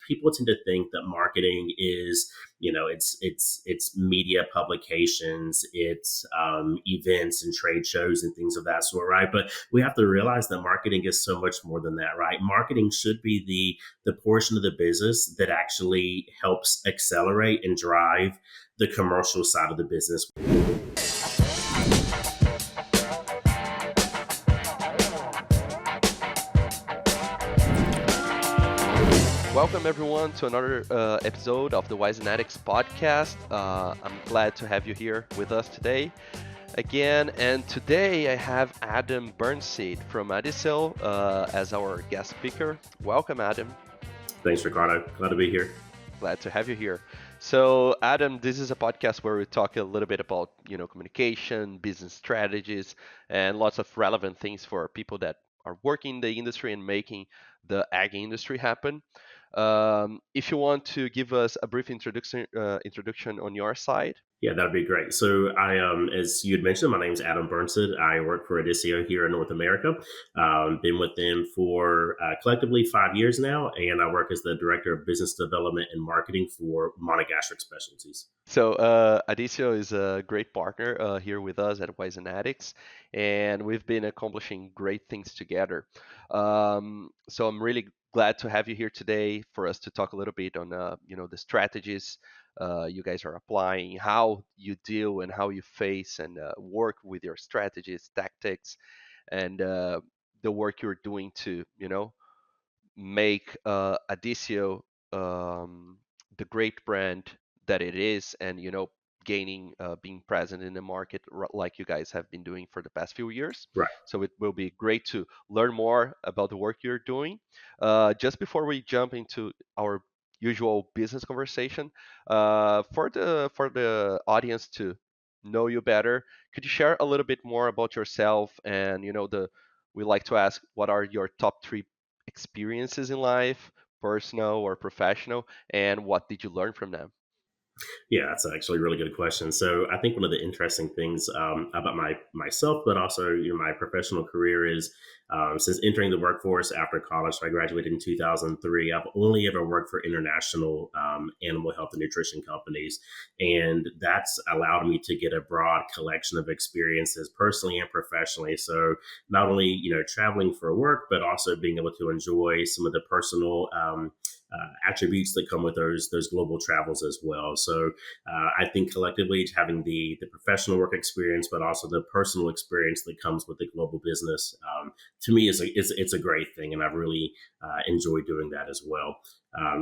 people tend to think that marketing is, it's media publications, it's events and trade shows and things of that sort, right? But we have to realize that marketing is so much more than that, right? Marketing should be the portion of the business that actually helps accelerate and drive the commercial side of the business. Welcome everyone to another episode of the Wisenetix Podcast. I'm glad to have you here with us today again. And today I have Adam Burnseed from Adisseo as our guest speaker. Welcome, Adam. Thanks, Ricardo. Glad to be here. Glad to have you here. So, Adam, this is a podcast where we talk a little bit about, communication, business strategies, and lots of relevant things for people that are working in the industry and making the ag industry happen. If you want to give us a brief introduction on your side. Yeah, that'd be great. So as you had mentioned, my name's Adam Burnseed. I work for Adisseo here in North America. Been with them for collectively 5 years now, and I work as the Director of Business Development and Marketing for Monogastric Specialties. So Adisseo is a great partner here with us at Wisenetix, and we've been accomplishing great things together. So I'm really glad to have you here today for us to talk a little bit on the strategies you guys are applying, how you deal and how you face and work with your strategies, tactics, and the work you're doing to make Adisseo the great brand that it is, and gaining being present in the market like you guys have been doing for the past few years. Right. So it will be great to learn more about the work you're doing. Just before we jump into our usual business conversation, for the audience to know you better, could you share a little bit more about yourself? And we like to ask, what are your top 3 experiences in life, personal or professional, and what did you learn from them? Yeah, that's actually a really good question. So I think one of the interesting things about myself, but also my professional career is since entering the workforce after college, so I graduated in 2003. I've only ever worked for international animal health and nutrition companies, and that's allowed me to get a broad collection of experiences personally and professionally. So not only traveling for work, but also being able to enjoy some of the personal attributes that come with those global travels as well. So I think collectively having the professional work experience, but also the personal experience that comes with the global business, to me it's a great thing, and I've really enjoyed doing that as well.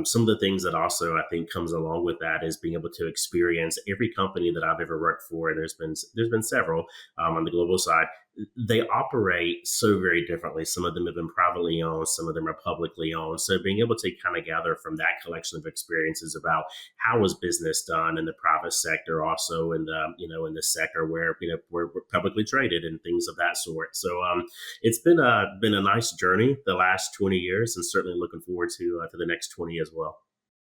Some of the things that also I think comes along with that is being able to experience every company that I've ever worked for, and there's been several on the global side. They operate so very differently. Some of them have been privately owned, some of them are publicly owned. So being able to kind of gather from that collection of experiences about how is business done in the private sector, also in the in the sector where we're publicly traded and things of that sort. So it's been a nice journey the last 20 years, and certainly looking forward to the next 20 as well.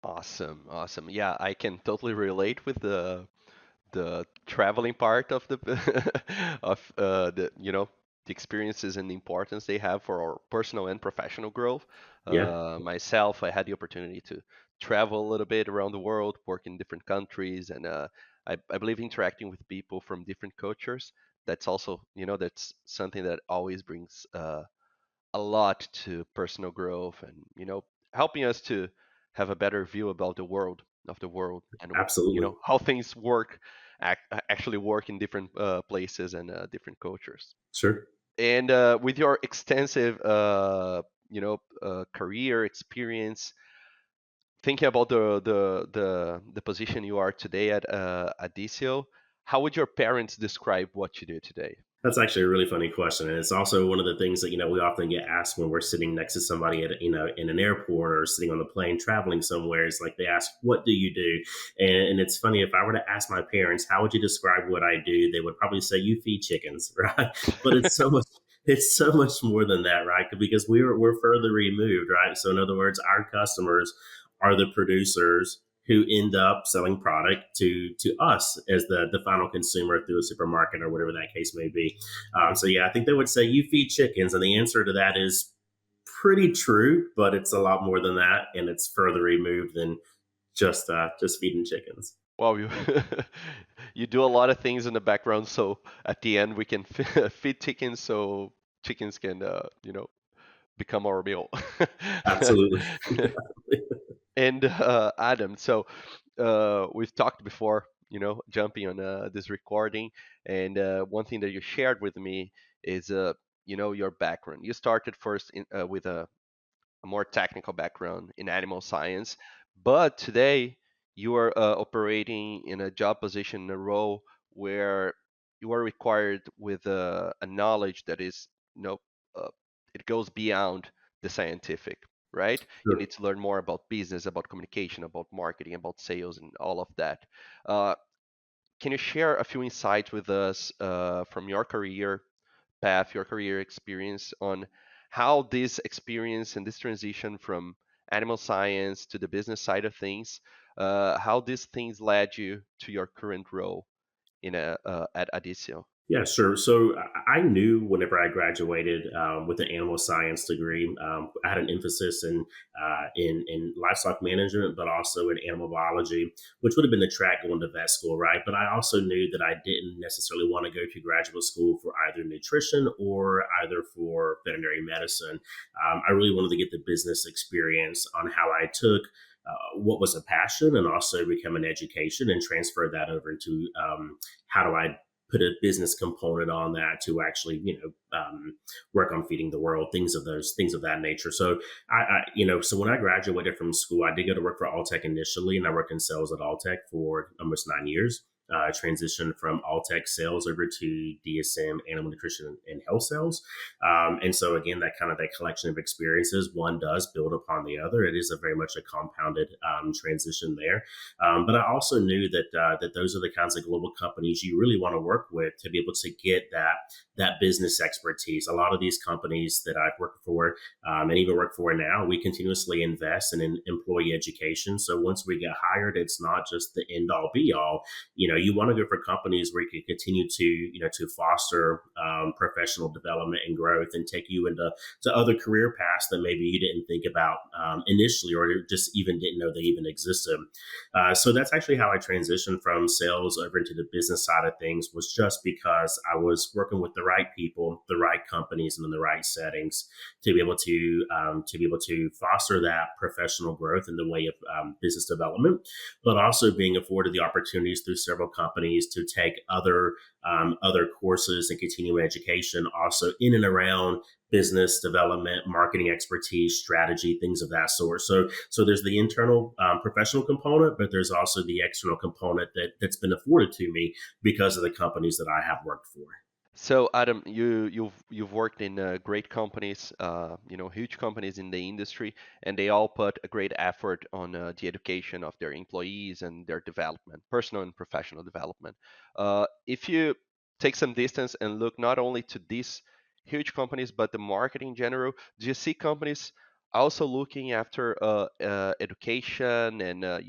Awesome. Yeah, I can totally relate with the traveling part of the of the experiences and the importance they have for our personal and professional growth. Yeah. Myself, I had the opportunity to travel a little bit around the world, work in different countries, and I believe interacting with people from different cultures. That's also that's something that always brings a lot to personal growth, and helping us to have a better view about the world and Absolutely. how things actually work in different places and different cultures. Sure. And with your extensive career experience, thinking about the position you are today at Adisseo, how would your parents describe what you do today? That's actually a really funny question. And it's also one of the things that, we often get asked when we're sitting next to somebody at, in an airport or sitting on the plane traveling somewhere. It's like they ask, what do you do? And it's funny, if I were to ask my parents, how would you describe what I do? They would probably say, you feed chickens, right? But it's so much more than that, right? Because we're further removed, right? So in other words, our customers are the producers who end up selling product to us as the final consumer through a supermarket or whatever that case may be. So yeah, I think they would say you feed chickens, and the answer to that is pretty true, but it's a lot more than that, and it's further removed than just feeding chickens. Wow, you you do a lot of things in the background, so at the end we can feed chickens, so chickens can, become our meal. Absolutely. And Adam, so we've talked before, jumping on this recording, and one thing that you shared with me is, your background. You started first with a more technical background in animal science, but today you are operating in a job position, in a role where you are required with a knowledge that is, uh, it goes beyond the scientific, right? You Sure. need to learn more about business, about communication, about marketing, about sales, and all of that. Uh, can you share a few insights with us from your career path, your career experience on how this experience and this transition from animal science to the business side of things, how these things led you to your current role at Adisseo? Yeah, sure. So I knew whenever I graduated with an animal science degree, I had an emphasis in livestock management, but also in animal biology, which would have been the track going to vet school, right? But I also knew that I didn't necessarily want to go to graduate school for either nutrition or either for veterinary medicine. I really wanted to get the business experience on how I took what was a passion and also become an education and transfer that over into how do I put a business component on that to actually work on feeding the world, things of that nature. So so when I graduated from school, I did go to work for Alltech initially, and I worked in sales at Alltech for almost 9 years. Transitioned from Alltech sales over to DSM animal nutrition and health sales. And so again, that collection of experiences, one does build upon the other. It is a very much a compounded transition there. But I also knew that those are the kinds of global companies you really want to work with to be able to get that business expertise. A lot of these companies that I've worked for and even work for now, we continuously invest in employee education. So once we get hired, it's not just the end all be all. You want to go for companies where you can continue to foster professional development and growth and take you into other career paths that maybe you didn't think about initially or just even didn't know they even existed. So that's actually how I transitioned from sales over into the business side of things, was just because I was working with the right people, the right companies, and in the right settings to be able to foster that professional growth in the way of business development, but also being afforded the opportunities through several companies to take other courses and continuing education also in and around business development, marketing expertise, strategy, things of that sort. So there's the internal professional component, but there's also the external component that's been afforded to me because of the companies that I have worked for. So Adam, you've worked in great companies, huge companies in the industry, and they all put a great effort on the education of their employees and their development, personal and professional development. If you take some distance and look not only to these huge companies but the market in general, do you see companies also looking after education and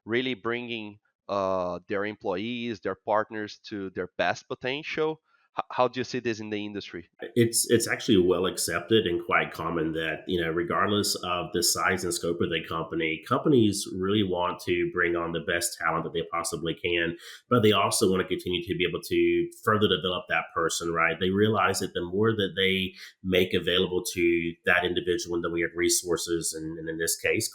really bringing their employees, their partners to their best potential? How do you see this in the industry? It's actually well accepted and quite common that regardless of the size and scope of the company, companies really want to bring on the best talent that they possibly can, but they also want to continue to be able to further develop that person. Right? They realize that the more that they make available to that individual in the way of resources, and in this case,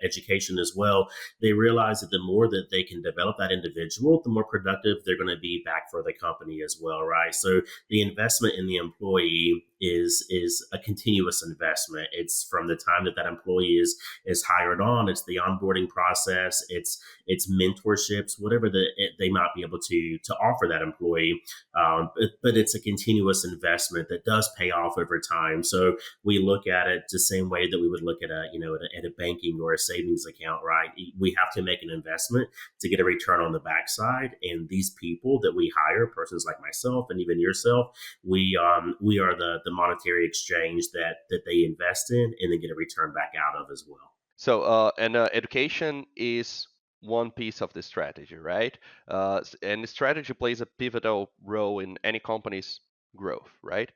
education as well, they realize that the more that they can develop that individual, the more productive they're going to be back for the company as well. Right? So the investment in the employee is a continuous investment. It's from the time that employee is hired on. It's the onboarding process. It's mentorships, whatever they might be able to offer that employee. But it's a continuous investment that does pay off over time. So we look at it the same way that we would look at at a banking or a savings account. Right? We have to make an investment to get a return on the backside. And these people that we hire, persons like myself and even yourself, we are the monetary exchange that they invest in and then get a return back out of as well. So, education is one piece of the strategy, right? And the strategy plays a pivotal role in any company's growth, right?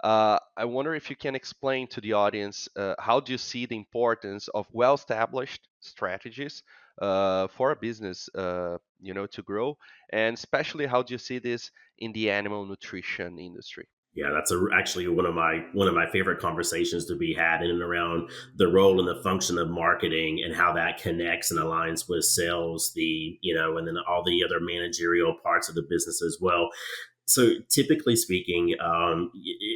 I wonder if you can explain to the audience how do you see the importance of well-established strategies for a business, to grow, and especially how do you see this in the animal nutrition industry? Yeah, that's actually one of my favorite conversations to be had in and around the role and the function of marketing and how that connects and aligns with sales, and then all the other managerial parts of the business as well. So typically speaking,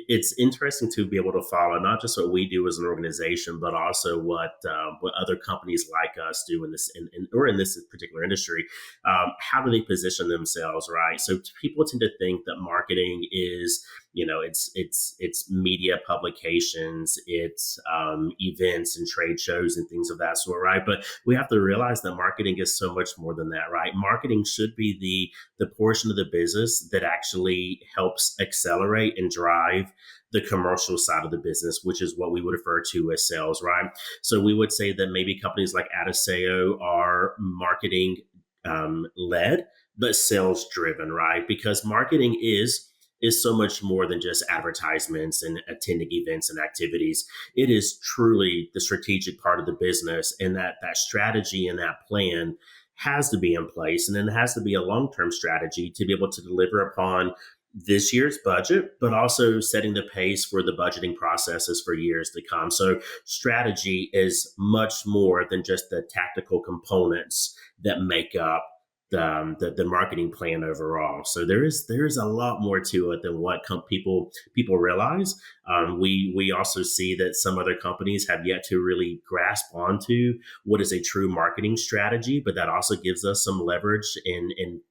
it's interesting to be able to follow not just what we do as an organization, but also what other companies like us do in this particular industry. How do they position themselves, right? So people tend to think that marketing is, it's media publications, it's events and trade shows and things of that sort, right? But we have to realize that marketing is so much more than that, right? Marketing should be the portion of the business that actually helps accelerate and drive the commercial side of the business, which is what we would refer to as sales, right? So we would say that maybe companies like Adisseo are marketing led, but sales driven, right? Because marketing is so much more than just advertisements and attending events and activities. It is truly the strategic part of the business, and that strategy and that plan has to be in place, and then it has to be a long-term strategy to be able to deliver upon this year's budget, but also setting the pace for the budgeting processes for years to come. So strategy is much more than just the tactical components that make up the marketing plan overall. So there is a lot more to it than what people realize. We also see that some other companies have yet to really grasp onto what is a true marketing strategy, but that also gives us some leverage in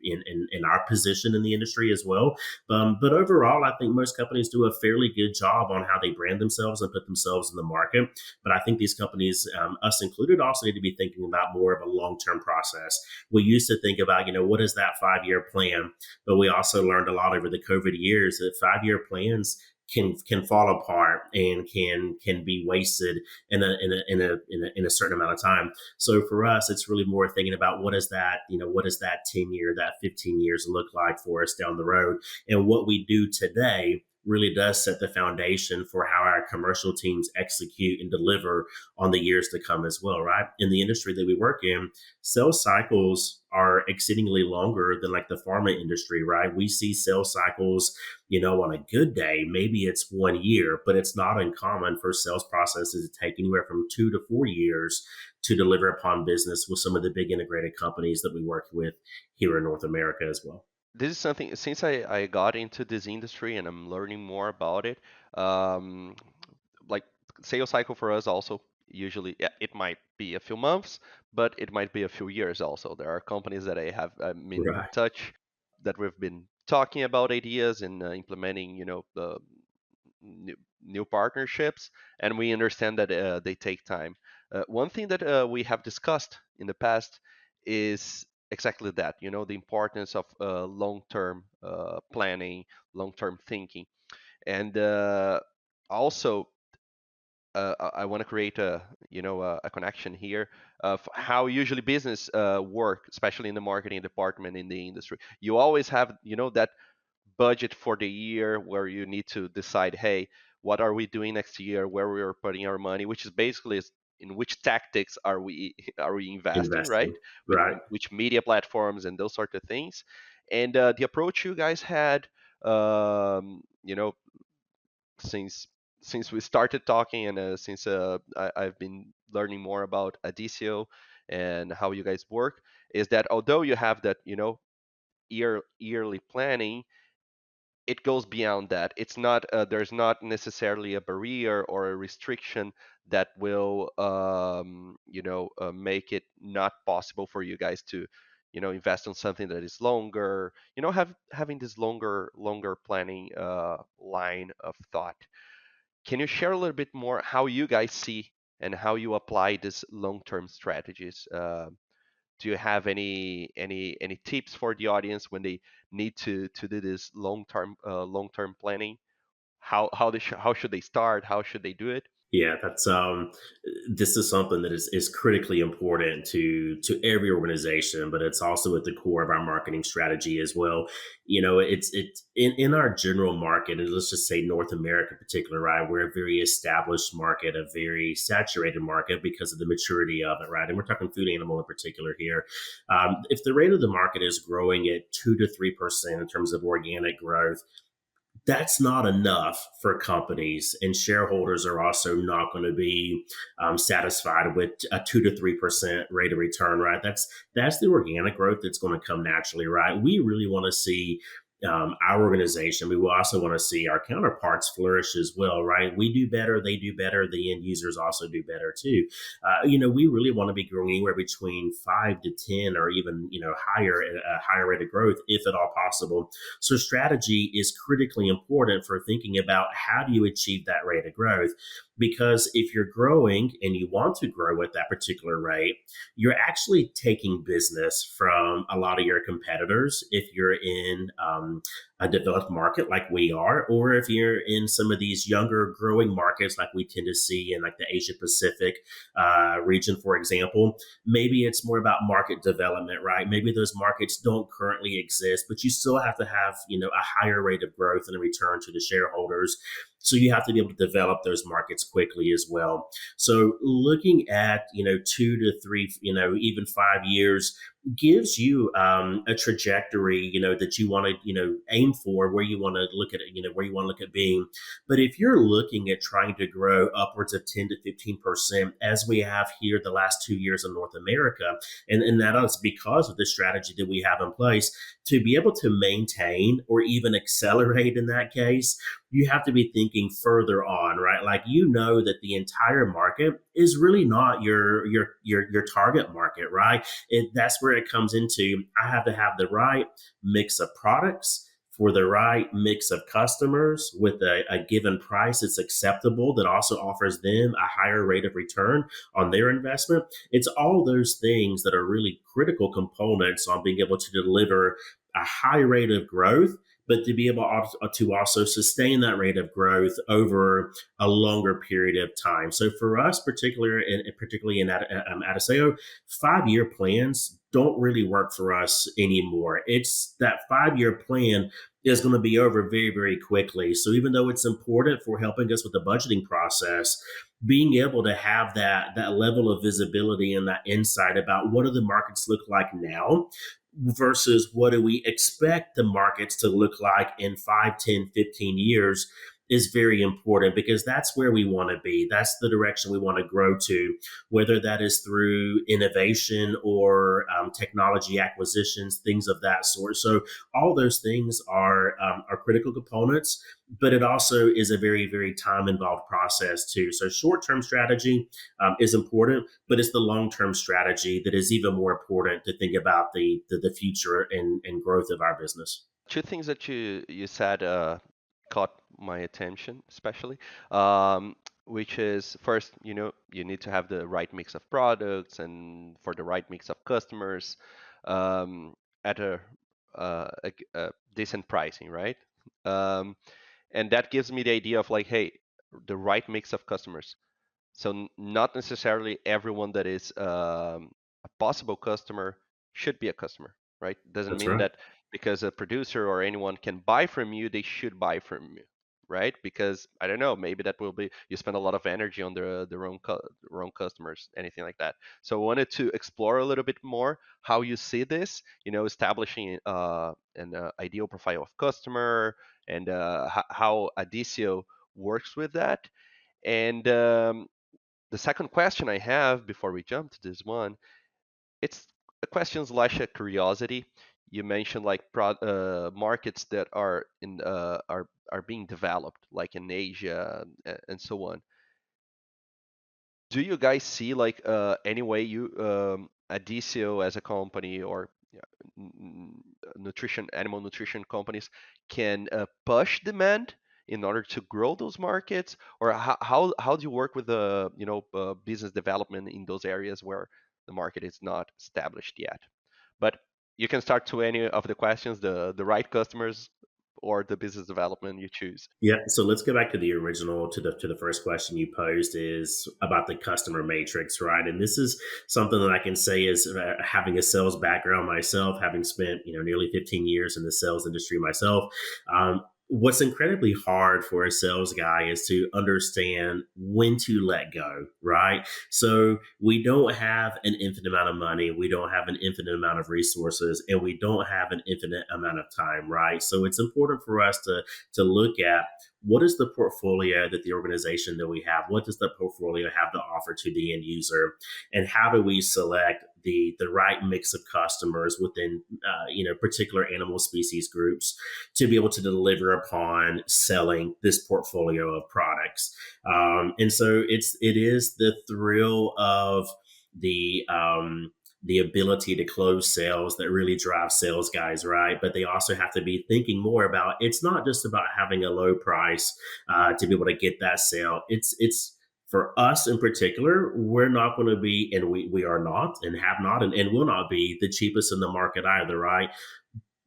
our position in the industry as well. But overall, I think most companies do a fairly good job on how they brand themselves and put themselves in the market. But I think these companies, us included, also need to be thinking about more of a long term process. We used to think about, what is that 5 year plan? But we also learned a lot over the COVID years that 5 year plans can fall apart and can be wasted in a certain amount of time. So for us, it's really more thinking about what does that 10 year, that 15 years look like for us down the road, and what we do today really does set the foundation for how our commercial teams execute and deliver on the years to come as well, right? In the industry that we work in, sales cycles are exceedingly longer than like the pharma industry, right? We see sales cycles, on a good day, maybe it's 1 year, but it's not uncommon for sales processes to take anywhere from 2 to 4 years to deliver upon business with some of the big integrated companies that we work with here in North America as well. This is something since I got into this industry and I'm learning more about it. Um, like sales cycle for us also usually, yeah, it might be a few months, but it might be a few years also. There are companies that I have been in Right. touch that we've been talking about ideas and implementing, the new partnerships, and we understand that they take time. One thing that we have discussed in the past is exactly that, the importance of long-term planning, long-term thinking, and also I want to create a connection here of how usually business work, especially in the marketing department in the industry. You always have that budget for the year where you need to decide, hey, what are we doing next year, where we are putting our money, which is basically in which tactics are we are we investing, right? Investing. Right. Which media platforms and those sort of things. And the approach you guys had, you know, since we started talking and since I've been learning more about Adisseo and how you guys work, is that although you have that, yearly planning, it goes beyond that. It's not there's not necessarily a barrier or a restriction that will make it not possible for you guys to invest on something that is longer, having this longer planning line of thought. Can you share a little bit more how you guys see and how you apply these long-term strategies? Do you have any tips for the audience when they need to do this long-term planning? How should they start? How should they do it? Yeah, that's this is something that is critically important to every organization, but it's also at the core of our marketing strategy as well. It's in our general market, and let's just say North America in particular, right? We're a very established market, a very saturated market because of the maturity of it, right? And we're talking food animal in particular here. If the rate of the market is growing at 2 to 3% in terms of organic growth, that's not enough for companies, and shareholders are also not going to be satisfied with a 2 to 3% rate of return. Right? That's the organic growth that's going to come naturally. Right? We really want to see. Our organization, we will also want to see our counterparts flourish as well, right? We do better, they do better, the end users also do better too. We really want to be growing anywhere between 5 to 10, or even higher, a higher rate of growth, if at all possible. So strategy is critically important for thinking about how do you achieve that rate of growth. Because if you're growing and you want to grow at that particular rate, you're actually taking business from a lot of your competitors if you're in a developed market like we are, or if you're in some of these younger growing markets like we tend to see in like the Asia Pacific region, for example. Maybe it's more about market development, right? Maybe those markets don't currently exist, but you still have to have a higher rate of growth and a return to the shareholders. So you have to be able to develop those markets quickly as well. So looking at 2 to 3, even 5 years gives you a trajectory that you want to aim for, where you want to look at it, where you want to look at being. But if you're looking at trying to grow upwards of 10 to 15%, as we have here the last 2 years in North America, and that is because of the strategy that we have in place, to be able to maintain or even accelerate in that case, you have to be thinking further on, right? Like that the entire market is really not your target market, right? That's where it comes into. I have to have the right mix of products for the right mix of customers with a given price that's acceptable, that also offers them a higher rate of return on their investment. It's all those things that are really critical components on being able to deliver a high rate of growth, but to be able to also sustain that rate of growth over a longer period of time. So for us, particularly in Adisseo, 5 year plans don't really work for us anymore. It's that 5 year plan is going to be over very, very quickly. So even though it's important for helping us with the budgeting process, being able to have that level of visibility and that insight about what do the markets look like now versus what do we expect the markets to look like in 5, 10, 15 years is very important, because that's where we want to be. That's the direction we want to grow to, whether that is through innovation or technology acquisitions, things of that sort. So all those things are critical components, but it also is a very, very time involved process too. So short term strategy is important, but it's the long term strategy that is even more important to think about the future and growth of our business. Two things that you said caught my attention, especially, um, which is first, you need to have the right mix of products and for the right mix of customers um, at a decent pricing, right? Um, and that gives me the idea of like, hey, the right mix of customers. So not necessarily everyone that is a possible customer should be a customer, right? Doesn't That's mean right. that because a producer or anyone can buy from you, they should buy from you, right? Because I don't know, maybe that will be you spend a lot of energy on the wrong customers, anything like that. So I wanted to explore a little bit more how you see this, establishing an ideal profile of customer and how Adisseo works with that. And the second question I have before we jump to this one, it's a question slash a curiosity. You mentioned like markets that are being developed, like in Asia and so on. Do you guys see like any way you Adisseo as a company or yeah, nutrition animal nutrition companies can push demand in order to grow those markets, or how do you work with the business development in those areas where the market is not established yet? But you can start to any of the questions, the right customers. or the business development you choose? Yeah, so let's go back to the original, to the first question you posed, is about the customer matrix, right? And this is something that I can say is, having a sales background myself, having spent nearly 15 years in the sales industry myself. What's incredibly hard for a sales guy is to understand when to let go, right? So we don't have an infinite amount of money, we don't have an infinite amount of resources, and we don't have an infinite amount of time, right? So it's important for us to look at, what is the portfolio that the organization that we have, what does the portfolio have to offer to the end user, and how do we select the right mix of customers within particular animal species groups to be able to deliver upon selling this portfolio of products. And so it is the thrill of the ability to close sales that really drive sales guys, right? But they also have to be thinking more about, it's not just about having a low price to be able to get that sale. It's for us in particular, we're not going to be, and we are not, and have not, and will not be the cheapest in the market either, right?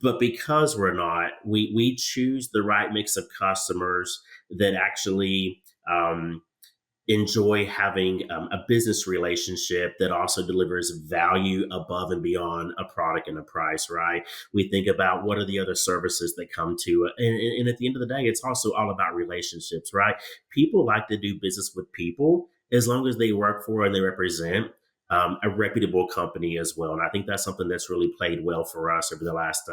But because we're not, we choose the right mix of customers that actually enjoy having a business relationship that also delivers value above and beyond a product and a price, right? We think about, what are the other services that come to it. And at the end of the day, it's also all about relationships, right? People like to do business with people as long as they work for and they represent a reputable company as well. And I think that's something that's really played well for us over the last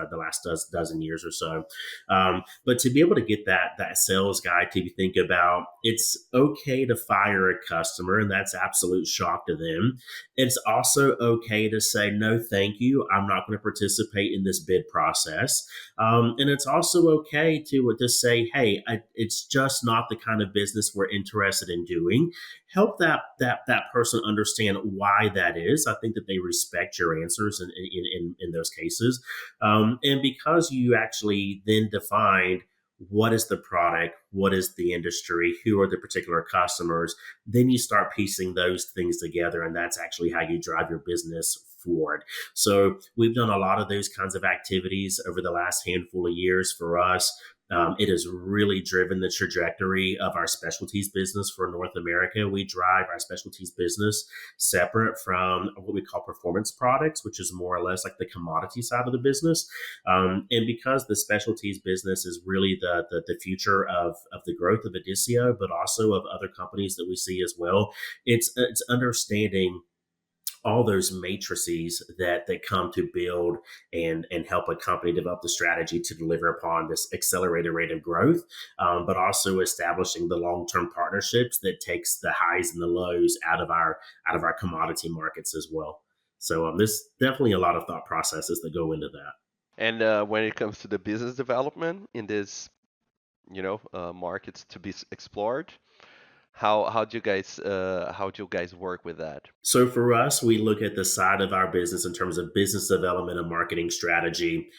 dozen years or so. But to be able to get that sales guy to think about, it's okay to fire a customer, and that's absolute shock to them. It's also okay to say, no, thank you, I'm not going to participate in this bid process. And it's also okay to say, hey, it's just not the kind of business we're interested in doing. Help that person understand why that is. I think that they respect your answers in those cases, and because you actually then defined what is the product, what is the industry, who are the particular customers, then you start piecing those things together, and that's actually how you drive your business forward. So we've done a lot of those kinds of activities over the last handful of years. For us, it has really driven the trajectory of our specialties business for North America. We drive our specialties business separate from what we call performance products, which is more or less like the commodity side of the business. And because the specialties business is really the future of the growth of Adisseo, but also of other companies that we see as well, it's understanding all those matrices that come to build and help a company develop the strategy to deliver upon this accelerated rate of growth, but also establishing the long-term partnerships that takes the highs and the lows out of our commodity markets as well. So there's definitely a lot of thought processes that go into that. And when it comes to the business development in this, markets to be explored, how do you guys work with that? So for us, we look at the side of our business in terms of business development and marketing strategy.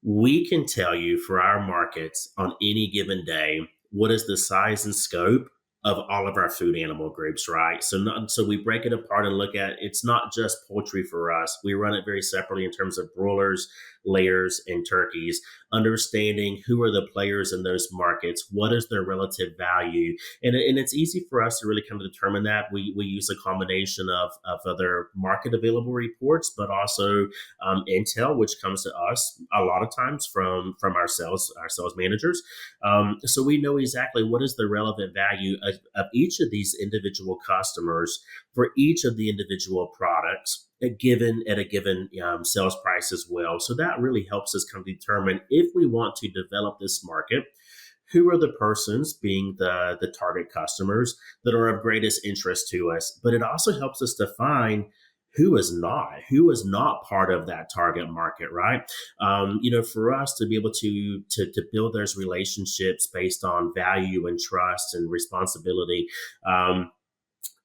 We can tell you for our markets on any given day what is the size and scope of all of our food animal groups, right? So we break it apart and look at, it's not just poultry for us. We run it very separately in terms of broilers, layers, and turkeys, understanding who are the players in those markets, what is their relative value. And it's easy for us to really kind of determine that. We use a combination of other market available reports, but also intel, which comes to us a lot of times from our sales managers. So we know exactly what is the relevant value of each of these individual customers for each of the individual products at a given sales price as well. So that really helps us kind of determine, if we want to develop this market, who are the persons, being the target customers, that are of greatest interest to us. But it also helps us define who is not part of that target market, right? For us to be able to build those relationships based on value and trust and responsibility,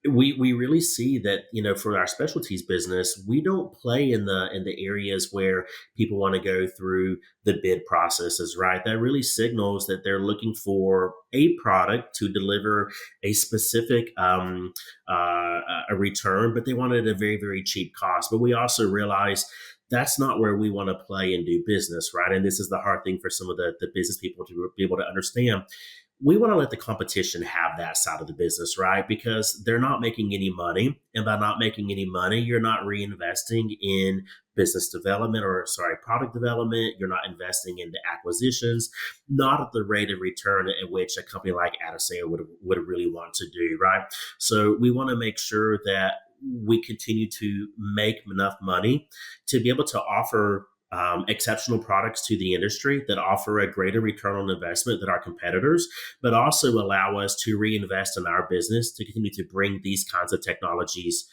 We really see that, for our specialties business, we don't play in the areas where people want to go through the bid processes, right? That really signals that they're looking for a product to deliver a specific a return, but they want it at a very, very cheap cost. But we also realize that's not where we want to play and do business, right? And this is the hard thing for some of the business people to be able to understand. We want to let the competition have that side of the business, right? Because they're not making any money. And by not making any money, you're not reinvesting in business development, or sorry, product development. You're not investing into acquisitions, not at the rate of return at which a company like Adisseo would really want to do, right? So we want to make sure that we continue to make enough money to be able to offer exceptional products to the industry that offer a greater return on investment than our competitors, but also allow us to reinvest in our business to continue to bring these kinds of technologies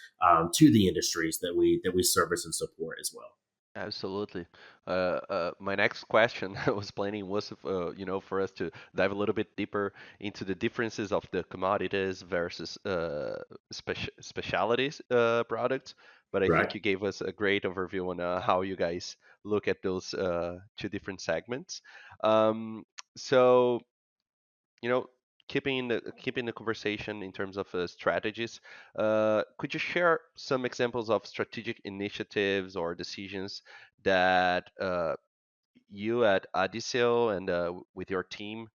to the industries that we service and support as well. Absolutely. My next question I was planning was, for us to dive a little bit deeper into the differences of the commodities versus specialities products. But I Right. think you gave us a great overview on how you guys look at those two different segments. Um, so you know, keeping the conversation in terms of strategies, could you share some examples of strategic initiatives or decisions that you at Adisseo and with your team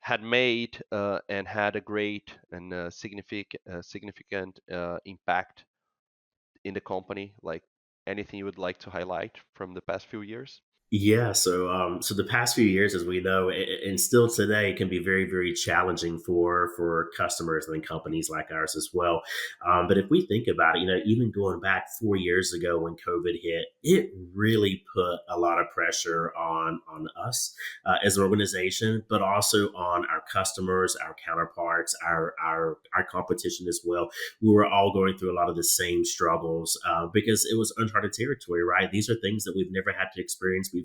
had made and had a great and significant impact in the company? Like anything you would like to highlight from the past few years? Yeah, so the past few years, as we know, and still today, can be very, very challenging for customers and companies like ours as well. But if we think about it, even going back 4 years ago when COVID hit, it really put a lot of pressure on us as an organization, but also on our customers, our counterparts, our competition as well. We were all going through a lot of the same struggles because it was uncharted territory, right? These are things that we've never had to experience before.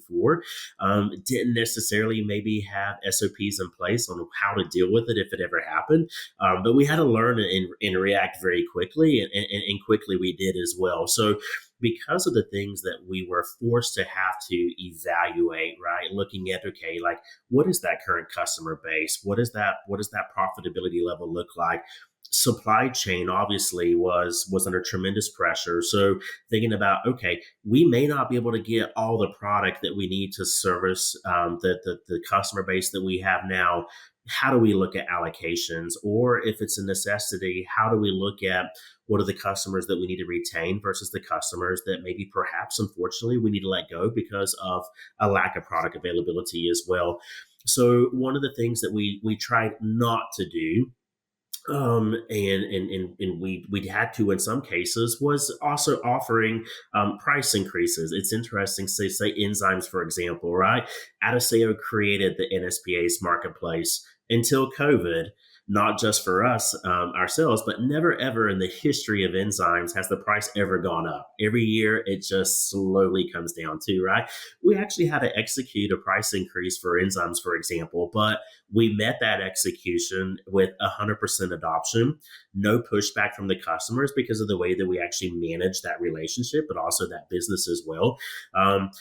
Didn't necessarily maybe have SOPs in place on how to deal with it if it ever happened, but we had to learn and react very quickly, and quickly we did as well. So because of the things that we were forced to have to evaluate, right? Looking at, okay, like, what is that current customer base? What does that profitability level look like? Supply chain obviously was under tremendous pressure. So thinking about, okay, we may not be able to get all the product that we need to service the customer base that we have now. How do we look at allocations? Or if it's a necessity, how do we look at what are the customers that we need to retain versus the customers that maybe perhaps unfortunately we need to let go because of a lack of product availability as well. So one of the things that we tried not to do, and we had to in some cases, was also offering price increases. It's interesting, say enzymes, for example, right? Adisseo created the NSPA's marketplace until COVID, not just for us ourselves, but never ever in the history of enzymes has the price ever gone up. Every year it just slowly comes down to, right? We actually had to execute a price increase for enzymes, for example, but we met that execution with 100% adoption, no pushback from the customers because of the way that we actually manage that relationship, but also that business as well.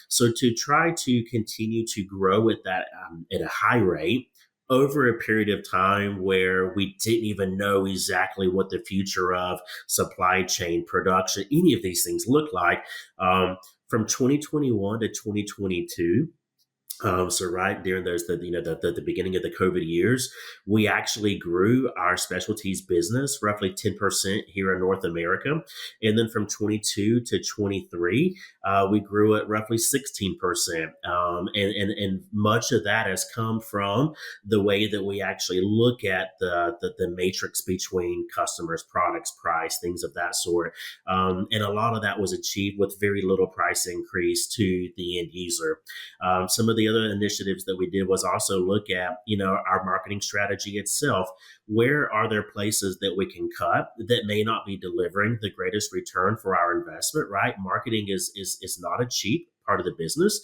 So to try to continue to grow with that at a high rate over a period of time where we didn't even know exactly what the future of supply chain production, any of these things look like, from 2021 to 2022. So right during those the beginning of the COVID years, we actually grew our specialties business roughly 10% here in North America, and then from 22 to 23, we grew at roughly 16%. And much of that has come from the way that we actually look at the matrix between customers, products, price, things of that sort. And a lot of that was achieved with very little price increase to the end user. Some of the other initiatives that we did was also look at, our marketing strategy itself. Where are there places that we can cut that may not be delivering the greatest return for our investment? Right, marketing is not a cheap part of the business.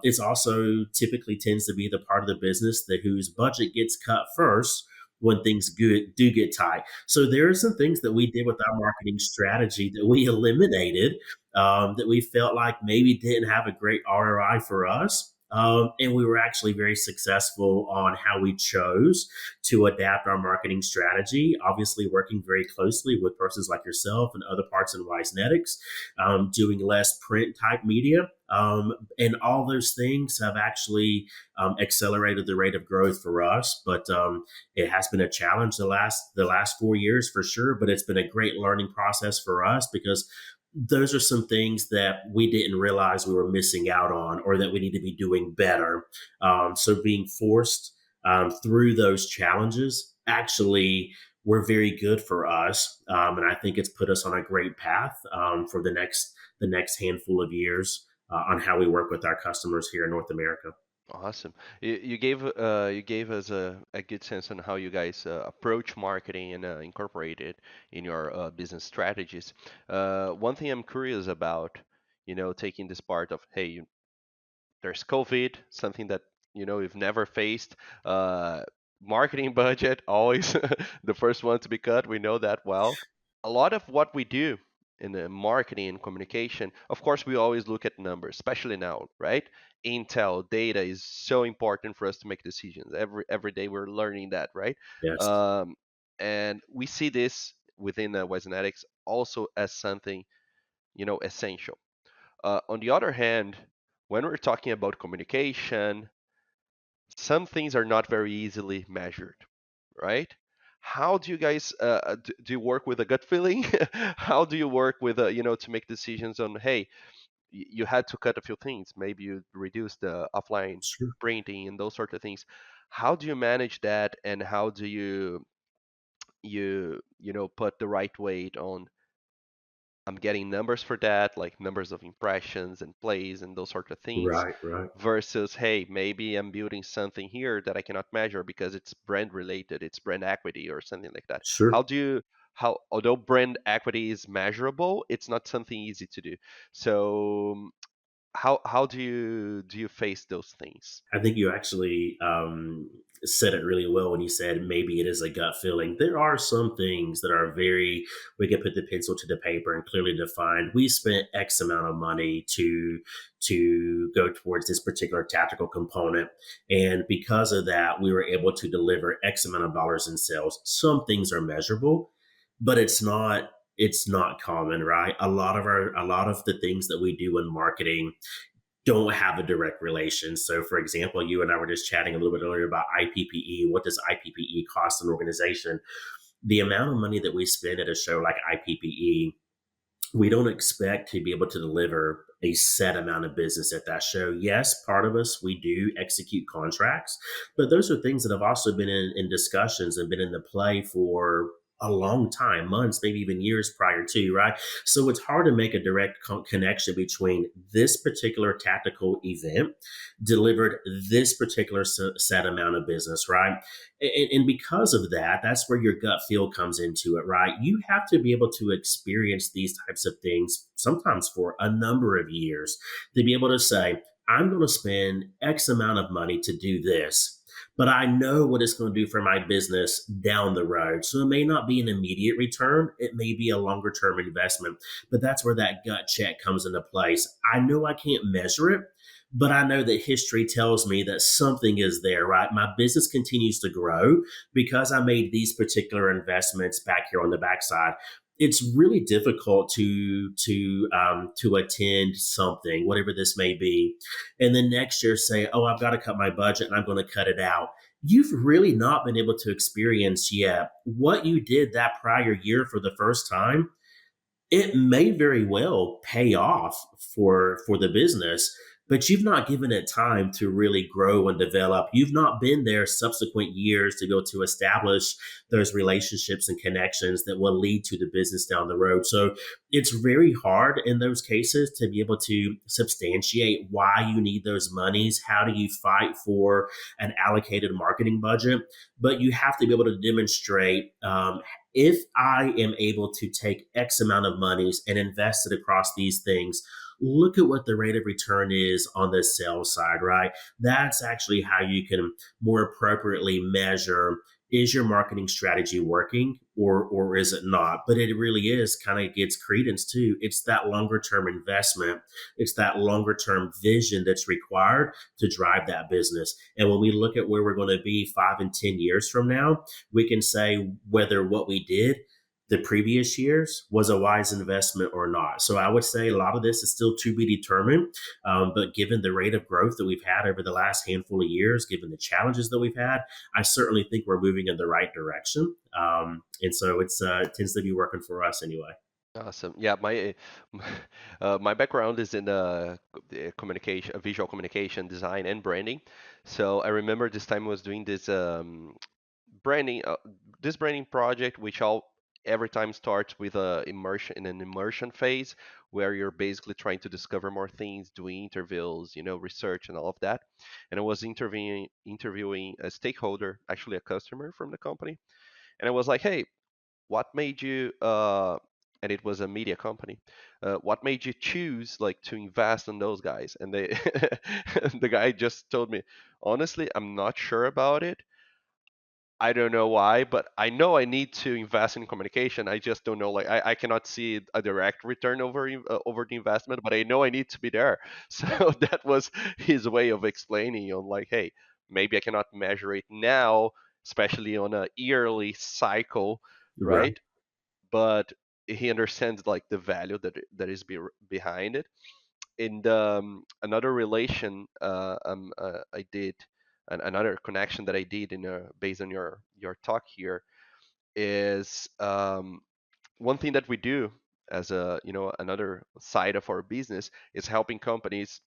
It's also typically tends to be the part of the business that whose budget gets cut first when things do get tight. So there are some things that we did with our marketing strategy that we eliminated, that we felt like maybe didn't have a great ROI for us. And we were actually very successful on how we chose to adapt our marketing strategy, obviously working very closely with persons like yourself and other parts in Wisenetix, doing less print type media. And all those things have actually accelerated the rate of growth for us. But it has been a challenge the last 4 years for sure. But it's been a great learning process for us because those are some things that we didn't realize we were missing out on or that we need to be doing better. So being forced through those challenges actually were very good for us. And I think it's put us on a great path for the next handful of years on how we work with our customers here in North America. Awesome. You gave us a good sense on how you guys approach marketing and incorporate it in your business strategies. One thing I'm curious about, taking this part of, hey, there's COVID, something that you've never faced. Uh, Marketing budget always the first one to be cut. We know that well. A lot of what we do in the marketing and communication, of course, we always look at numbers, especially now, right? Intel data is so important for us to make decisions. Every day we're learning that, right? Yes. Um, and we see this within Wisenetix also as something essential. On the other hand, when we're talking about communication, some things are not very easily measured, right? How do you guys do you work with a gut feeling? How do you work with to make decisions on, hey, you had to cut a few things, maybe you reduce the offline Sure. printing and those sort of things. How do you manage that, and how do you put the right weight on, I'm getting numbers for that, like numbers of impressions and plays and those sort of things, Right. Right. versus, hey, maybe I'm building something here that I cannot measure because it's brand related, it's brand equity or something like that. Sure. Although brand equity is measurable, it's not something easy to do. So how do you face those things? I think you actually said it really well when you said maybe it is a gut feeling. There are some things that are we can put the pencil to the paper and clearly defined. We spent X amount of money to go towards this particular tactical component. And because of that, we were able to deliver X amount of dollars in sales. Some things are measurable, but it's not common, right? A lot of the things that we do in marketing don't have a direct relation. So, for example, you and I were just chatting a little bit earlier about IPPE. What does IPPE cost an organization? The amount of money that we spend at a show like IPPE, we don't expect to be able to deliver a set amount of business at that show. Yes, part of us, we do execute contracts, but those are things that have also been in discussions and been in the play for a long time, months, maybe even years prior to, right? So it's hard to make a direct connection between this particular tactical event delivered this particular set amount of business, right? And because of that, that's where your gut feel comes into it, right? You have to be able to experience these types of things sometimes for a number of years to be able to say, I'm going to spend X amount of money to do this, but I know what it's going to do for my business down the road. So it may not be an immediate return. It may be a longer term investment, but that's where that gut check comes into place. I know I can't measure it, but I know that history tells me that something is there, right? My business continues to grow because I made these particular investments back here on the backside. It's really difficult to attend something, whatever this may be, and then next year say, "Oh, I've got to cut my budget and I'm going to cut it out." You've really not been able to experience yet what you did that prior year for the first time. It may very well pay off for the business, but you've not given it time to really grow and develop. You've not been there subsequent years to be able to establish those relationships and connections that will lead to the business down the road. So it's very hard in those cases to be able to substantiate why you need those monies. How do you fight for an allocated marketing budget? But you have to be able to demonstrate, if I am able to take X amount of monies and invest it across these things, look at what the rate of return is on the sales side, right? That's actually how you can more appropriately measure is your marketing strategy working or is it not? But it really is kind of gets credence too. It's that longer term investment. It's that longer term vision that's required to drive that business. And when we look at where we're going to be 5 and 10 years from now, we can say whether what we did the previous years was a wise investment or not. So I would say a lot of this is still to be determined. But given the rate of growth that we've had over the last handful of years, given the challenges that we've had, I certainly think we're moving in the right direction. And so it tends to be working for us anyway. Awesome. Yeah, my my background is in communication, visual communication, design, and branding. So I remember this time I was doing branding, this branding project, which all every time starts with a immersion in an immersion phase, where you're basically trying to discover more things, doing interviews, research and all of that. And I was interviewing a stakeholder, actually a customer from the company, and I was like, hey, what made you and it was a media company, what made you choose like to invest in those guys? And they the guy just told me, honestly, I'm not sure about it. I don't know why, but I know I need to invest in communication. I just don't know. Like I cannot see a direct return over the investment, but I know I need to be there. So that was his way of explaining on like, hey, maybe I cannot measure it now, especially on a yearly cycle, Right. right? But he understands like the value that is behind it. And another relation I did, another connection that I did based on your talk here is one thing that we do as another side of our business is helping companies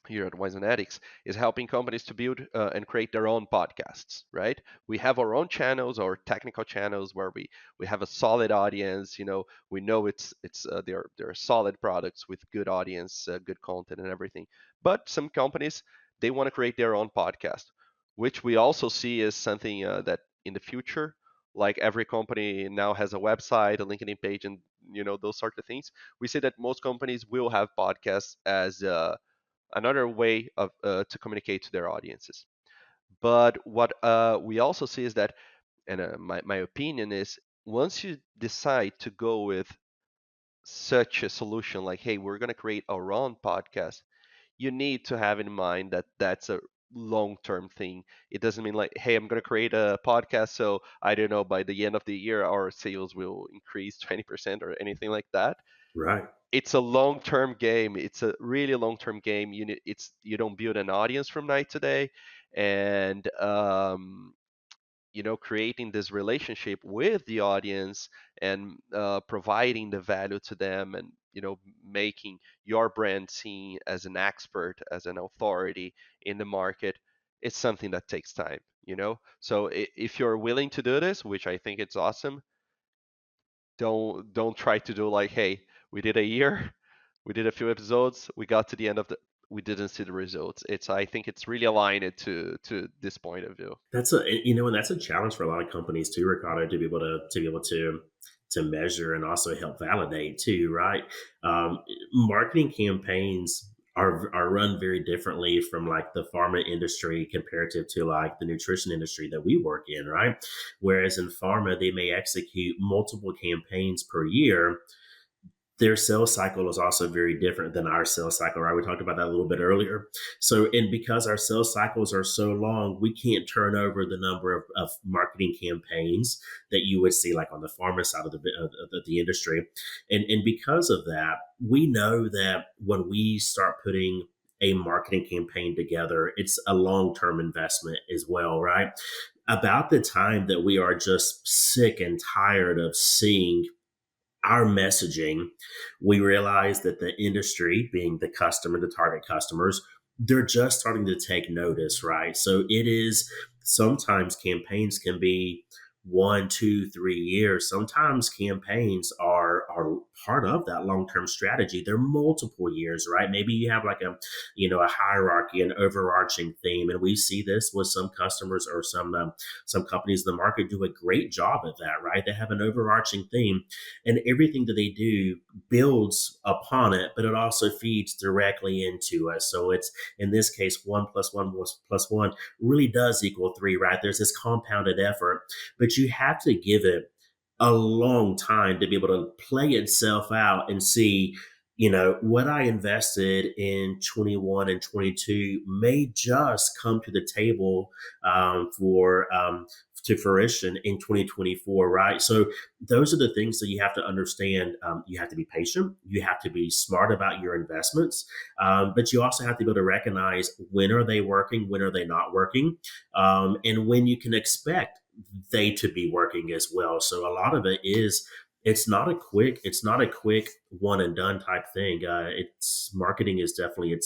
here at Wisenetix is helping companies to build and create their own podcasts, right? We have our own channels, our technical channels where we have a solid audience. We know they're solid products with good audience, good content, and everything. But some companies they want to create their own podcast, which we also see as something that in the future, like every company now has a website, a LinkedIn page, and those sort of things. We say that most companies will have podcasts as another way of to communicate to their audiences. But what we also see is that, and my opinion is, once you decide to go with such a solution, like, hey, we're going to create our own podcast, you need to have in mind that that's a long-term thing. It doesn't mean like, hey, I'm going to create a podcast, so I don't know, by the end of the year, our sales will increase 20% or anything like that. Right. It's a long-term game. It's a really long-term game. You don't build an audience from night to day, and creating this relationship with the audience and providing the value to them, and making your brand seen as an expert, as an authority in the market. It's something that takes time. So if you're willing to do this, which I think it's awesome, don't try to do like, hey, we did a year, we did a few episodes, we got to the end of we didn't see the results. I think it's really aligned to this point of view. And that's a challenge for a lot of companies too, Ricardo, to measure and also help validate too, right? Marketing campaigns are run very differently from like the pharma industry comparative to like the nutrition industry that we work in, right? Whereas in pharma, they may execute multiple campaigns per year. Their sales cycle is also very different than our sales cycle, right? We talked about that a little bit earlier. So, and because our sales cycles are so long, we can't turn over the number of marketing campaigns that you would see like on the pharma side of the industry. And because of that, we know that when we start putting a marketing campaign together, it's a long-term investment as well, right? About the time that we are just sick and tired of seeing our messaging, we realize that the industry, being the customer, the target customers, they're just starting to take notice, right? So it is sometimes campaigns can be 1, 2, 3 years. Sometimes campaigns are are part of that long-term strategy. They're multiple years, right? Maybe you have like a hierarchy, an overarching theme. And we see this with some customers or some companies in the market do a great job at that, right? They have an overarching theme and everything that they do builds upon it, but it also feeds directly into us. So it's, in this case, 1 + 1 + 1 really does equal 3, right? There's this compounded effort, but you have to give it a long time to be able to play itself out and see, what I invested in 21 and 22 may just come to the table for to fruition in 2024, right? So those are the things that you have to understand. You have to be patient. You have to be smart about your investments, but you also have to be able to recognize when are they working, when are they not working, and when you can expect they to be working as well. So a lot of it is it's not a quick one and done type thing. It's marketing is definitely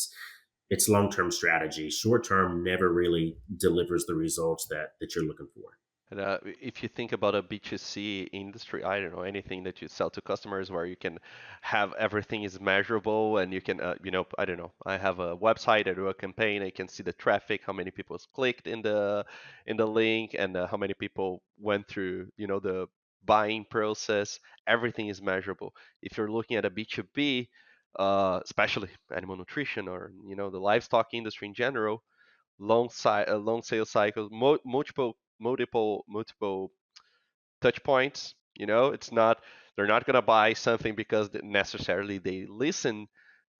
it's long term strategy. Short term never really delivers the results that you're looking for. And if you think about a B2C industry, I don't know, anything that you sell to customers where you can have everything is measurable and you can, I don't know, I have a website, I do a campaign, I can see the traffic, how many people clicked in the link, and how many people went through, the buying process. Everything is measurable. If you're looking at a B2B, especially animal nutrition or the livestock industry in general, long sales cycles, multiple touch points. It's not they're not gonna buy something because necessarily they listen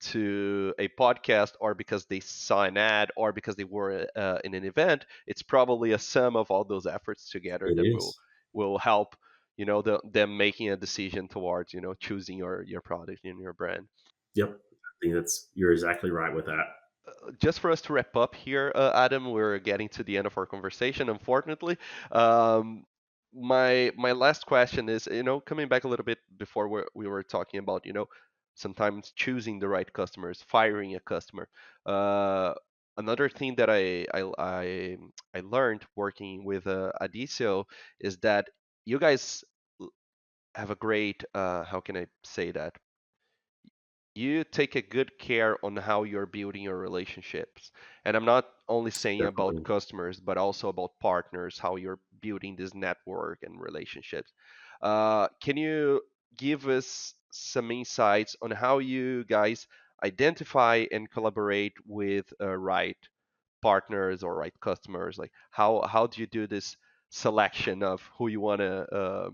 to a podcast or because they saw an ad or because they were in an event. It's probably a sum of all those efforts together It that is. will help them making a decision towards choosing your product and your brand. Yep. I think you're exactly right with that. Just for us to wrap up here, Adam, we're getting to the end of our conversation, unfortunately. Um, my last question is, coming back a little bit before we were talking about, sometimes choosing the right customers, firing a customer. Uh, Another thing that I learned working with Adisseo is that you guys have a great, how can I say that? You take a good care on how you're building your relationships. And I'm not only saying about Definitely. customers, but also about partners, how you're building this network and relationships. Can you give us some insights on how you guys identify and collaborate with right partners or right customers? Like how do you do this selection of who you want to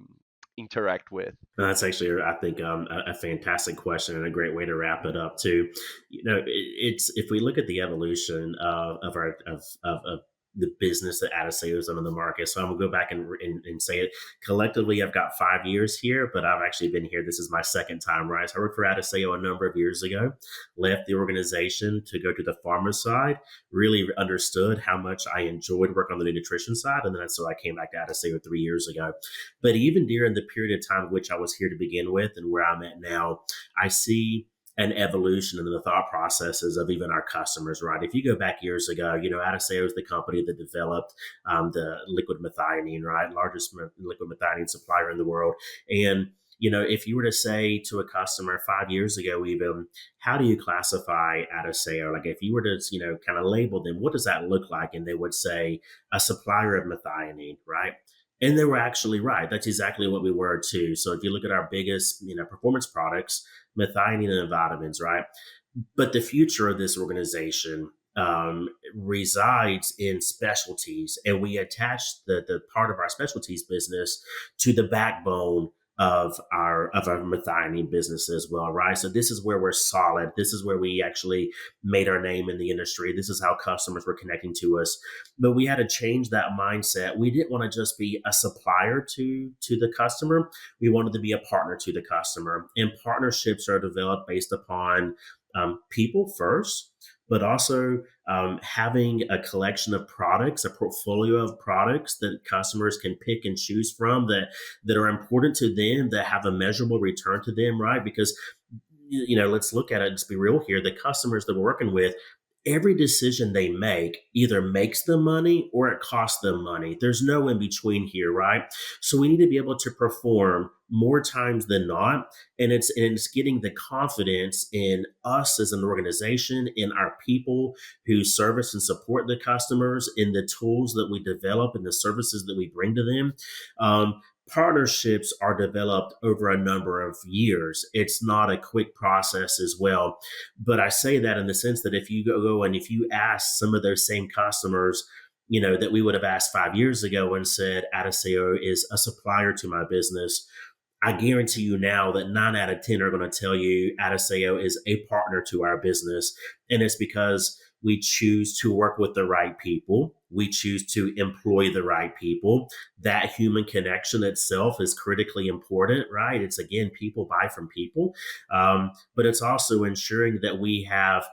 interact with? No, that's actually, I think, a fantastic question and a great way to wrap it up too. It's if we look at the evolution of our of the business that Adisseo is on the market. So I'm gonna go back and say it collectively. I've got 5 years here, but I've actually been here. This is my second time, right? So I worked for Adisseo a number of years ago. Left the organization to go to the pharma side. Really understood how much I enjoyed working on the nutrition side, and then so I came back to Adisseo 3 years ago. But even during the period of time in which I was here to begin with and where I'm at now, I see an evolution in the thought processes of even our customers, right? If you go back years ago, Adisseo is the company that developed the liquid methionine, right? Largest liquid methionine supplier in the world. And if you were to say to a customer 5 years ago, even, how do you classify Adisseo? Like if you were to, kind of label them, what does that look like? And they would say a supplier of methionine, right? And they were actually right. That's exactly what we were too. So if you look at our biggest, performance products, methionine and vitamins, right? But the future of this organization resides in specialties, and we attach the part of our specialties business to the backbone of our methionine business as well, right? So this is where we're solid. This is where we actually made our name in the industry. This is how customers were connecting to us. But we had to change that mindset. We didn't want to just be a supplier to the customer. We wanted to be a partner to the customer. And partnerships are developed based upon people first, but also having a collection of products, a portfolio of products that customers can pick and choose from that are important to them, that have a measurable return to them, right? Because let's look at it. Let's be real here. The customers that we're working with, every decision they make either makes them money or it costs them money. There's no in between here, right? So we need to be able to perform more times than not. And it's getting the confidence in us as an organization, in our people who service and support the customers, in the tools that we develop and the services that we bring to them. Partnerships are developed over a number of years. It's not a quick process as well. But I say that in the sense that if you go and if you ask some of those same customers, that we would have asked 5 years ago and said, Adisseo is a supplier to my business, I guarantee you now that 9 out of 10 are going to tell you Adisseo is a partner to our business. And it's because we choose to work with the right people. We choose to employ the right people. That human connection itself is critically important, right? It's again, people buy from people. But it's also ensuring that we have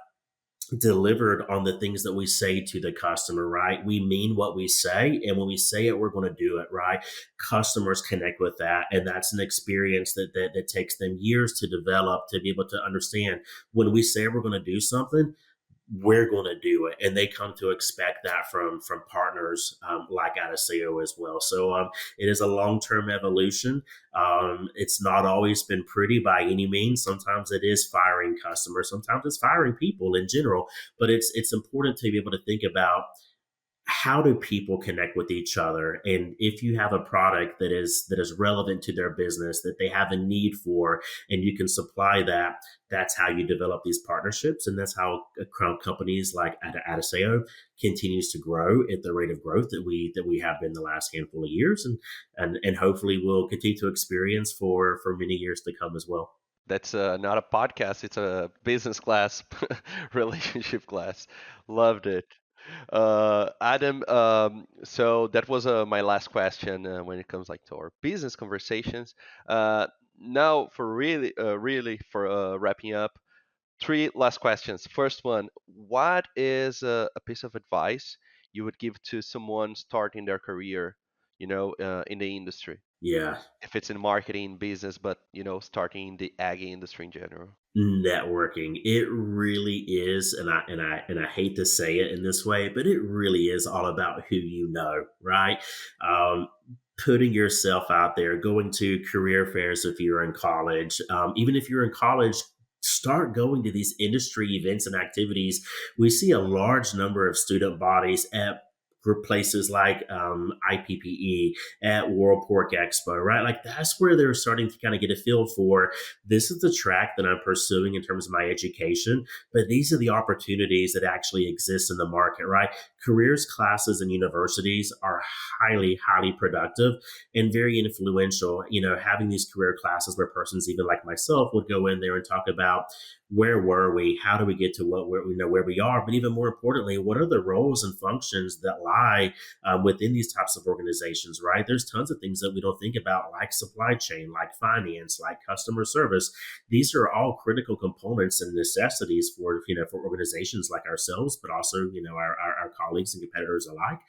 delivered on the things that we say to the customer, right? We mean what we say. And when we say it, we're going to do it, right? Customers connect with that. And that's an experience that takes them years to develop, to be able to understand when we say we're going to do something, we're going to do it, and they come to expect that from partners like Adisseo as well. So it is a long term evolution. It's not always been pretty by any means. Sometimes it is firing customers. Sometimes it's firing people in general. But it's important to be able to think about how do people connect with each other, and if you have a product that is relevant to their business, that they have a need for, and you can supply that, that's how you develop these partnerships. And that's how companies like Adisseo continues to grow at the rate of growth that we have been the last handful of years, and hopefully will continue to experience for many years to come as well. That's not a podcast, it's a business class, relationship class. Loved it. Adam, so that was my last question when it comes like to our business conversations. Now, for really for wrapping up, three last questions. First one, what is a piece of advice you would give to someone starting their career, in the industry? Yeah. If it's in marketing, business, but starting in the agri industry in general. Networking, it really is, and I hate to say it in this way, but it really is all about who you know, right? um, Putting yourself out there, going to career fairs if you're in college. Even if you're in college, start going to these industry events and activities. We see a large number of student bodies at places like IPPE, at World Pork Expo, right? Like that's where they're starting to kind of get a feel for, this is the track that I'm pursuing in terms of my education, but these are the opportunities that actually exist in the market, right? Careers classes and universities are highly, highly productive and very influential. Having these career classes where persons even like myself would go in there and talk about, where were we? How do we get to where we know where we are? But even more importantly, what are the roles and functions that lie within these types of organizations, right? There's tons of things that we don't think about, like supply chain, like finance, like customer service. These are all critical components and necessities for organizations like ourselves, but also, our colleagues and competitors alike.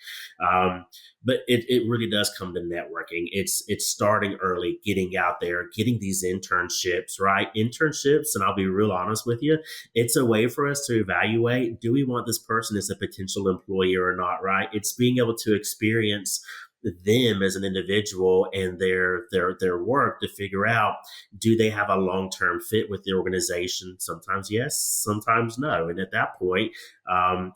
But it really does come to networking. It's starting early, getting out there, getting these internships, right? Internships, and I'll be real honest with you, it's a way for us to evaluate, do we want this person as a potential employee or not, right? It's being able to experience them as an individual and their work to figure out, do they have a long-term fit with the organization? Sometimes yes, sometimes no. And at that point,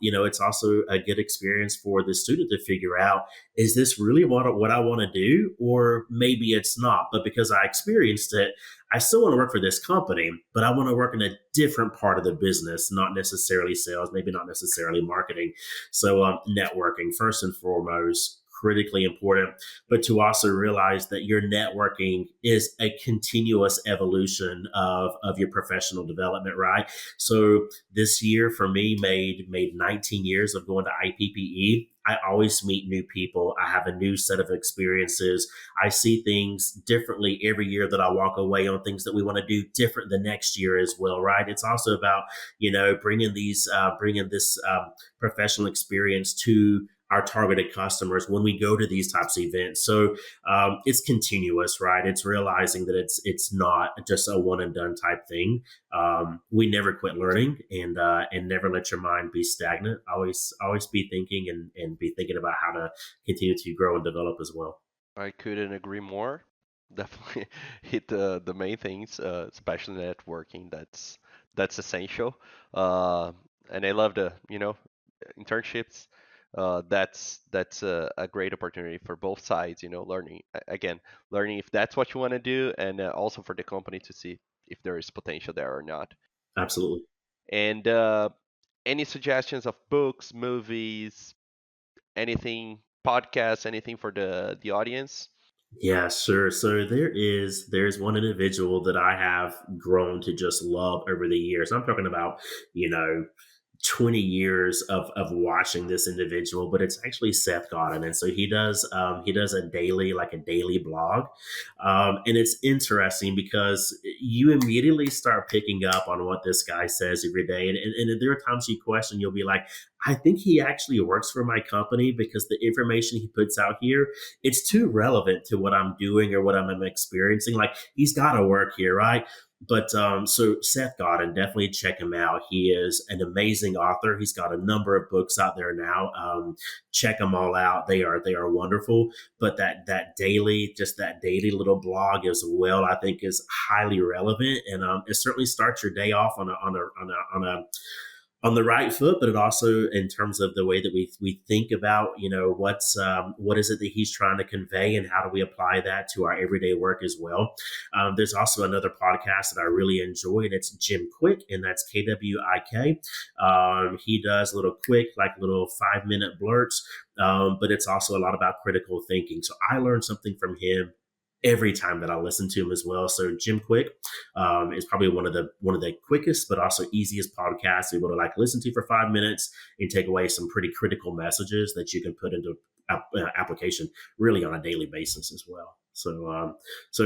it's also a good experience for the student to figure out, is this really what I want to do? Or maybe it's not, but because I experienced it, I still want to work for this company, but I want to work in a different part of the business, not necessarily sales, maybe not necessarily marketing. So networking, first and foremost, critically important, but to also realize that your networking is a continuous evolution of your professional development, right? So this year for me made 19 years of going to IPPE. I always meet new people. I have a new set of experiences. I see things differently every year that I walk away on things that we want to do different the next year as well, right? It's also about, bringing this professional experience to our targeted customers when we go to these types of events. So it's continuous, right? It's realizing that it's not just a one and done type thing. We never quit learning, and never let your mind be stagnant. Always be thinking, and be thinking about how to continue to grow and develop as well. I couldn't agree more. Definitely hit the main things, especially networking. That's essential. Uh, and I love the internships. That's a great opportunity for both sides. Learning again, learning if that's what you want to do, and also for the company to see if there is potential there or not. Absolutely. And any suggestions of books, movies, anything, podcasts, anything for the audience? Yeah, sure. So there's one individual that I have grown to just love over the years. I'm talking about, you know, 20 years of watching this individual, but it's actually Seth Godin. And so he does a daily blog. And it's interesting because you immediately start picking up on what this guy says every day. And there are times you question, you'll be like, I think he actually works for my company, because the information he puts out here, it's too relevant to what I'm doing or what I'm experiencing. Like, he's got to work here, right? But so Seth Godin, definitely check him out. He is an amazing author. He's got a number of books out there now. Check them all out. They are wonderful. But that daily little blog as well, I think is highly relevant, and it certainly starts your day off on the right foot, but it also, in terms of the way that we think about, what is it that he's trying to convey, and how do we apply that to our everyday work as well. There's also another podcast that I really enjoyed. It's Jim Quick, and that's KWIK. He does little 5-minute blurts, but it's also a lot about critical thinking. So I learned something from him every time that I listen to him as well. So Jim Quick is probably one of the quickest, but also easiest podcasts able to listen to for 5 minutes and take away some pretty critical messages that you can put into application really on a daily basis as well. So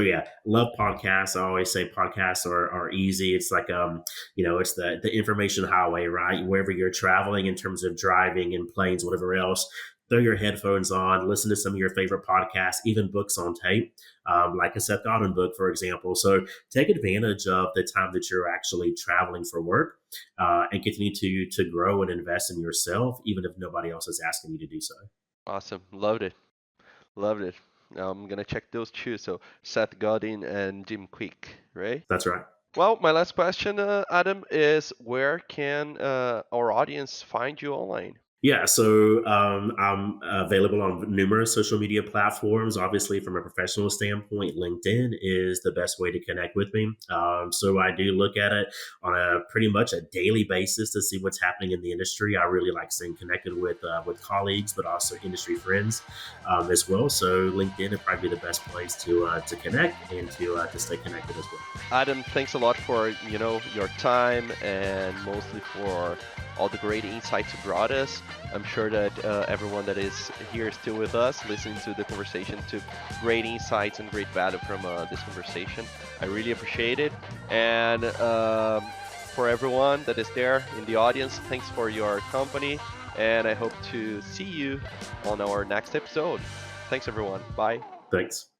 yeah, love podcasts. I always say podcasts are easy. It's like it's the information highway, right? Wherever you're traveling in terms of driving and planes, whatever else, throw your headphones on, listen to some of your favorite podcasts, even books on tape, like a Seth Godin book, for example. So take advantage of the time that you're actually traveling for work, and continue to grow and invest in yourself, even if nobody else is asking you to do so. Awesome. Loved it. Loved it. Now I'm gonna check those two. So Seth Godin and Jim Quick, right? That's right. Well, my last question, Adam, is where can our audience find you online? Yeah, so I'm available on numerous social media platforms. Obviously, from a professional standpoint, LinkedIn is the best way to connect with me. So I do look at it on a pretty much a daily basis to see what's happening in the industry. I really like staying connected with colleagues, but also industry friends as well. So LinkedIn would probably be the best place to connect and to stay connected as well. Adam, thanks a lot for your time, and mostly for all the great insights you brought us. I'm sure that everyone that is here still with us, listening to the conversation, took great insights and great value from this conversation. I really appreciate it. And for everyone that is there in the audience, thanks for your company. And I hope to see you on our next episode. Thanks, everyone. Bye. Thanks.